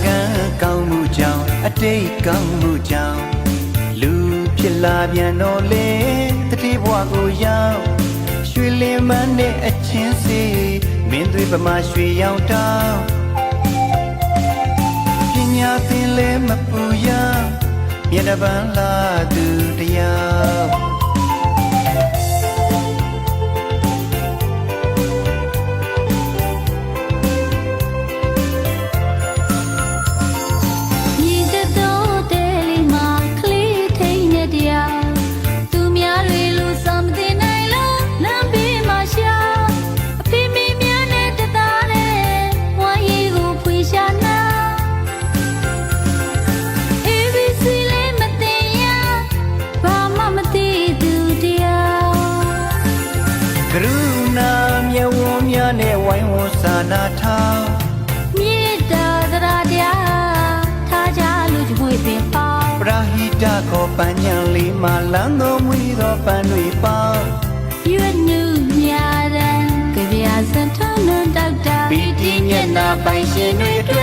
ကန်ကောင်းမှုကြောင့်အတိတ်ကောင်းမှုကြောင့်လူဖြစ်လာပြန်တော့လေတတိဘဝကိုရောက်ရွှေလင်းမန်းနဲ့အချင်းစီမင်းသွေးပမာရွှေရောင်တောင်းပညာသင်လဲမပူရမျက်နှာပန်းလာသူတရားကရုဏာမြတ်ဝန်းများနဲ့ဝိုင်းဝန်းစာနာထောင်မေတ္တာသရတရားထားကြလို့ကြွေးပင်ပေါပရာဟိတခေါ်ပန်းညံလေးမှာလမ်းတော်မူသောပန်းတွေပေါင်းရွတ်နုမြာရန်ကြပြစံထနတောက်တာပီတိမျက်နာပိုင်ရှင်တွေတွေ့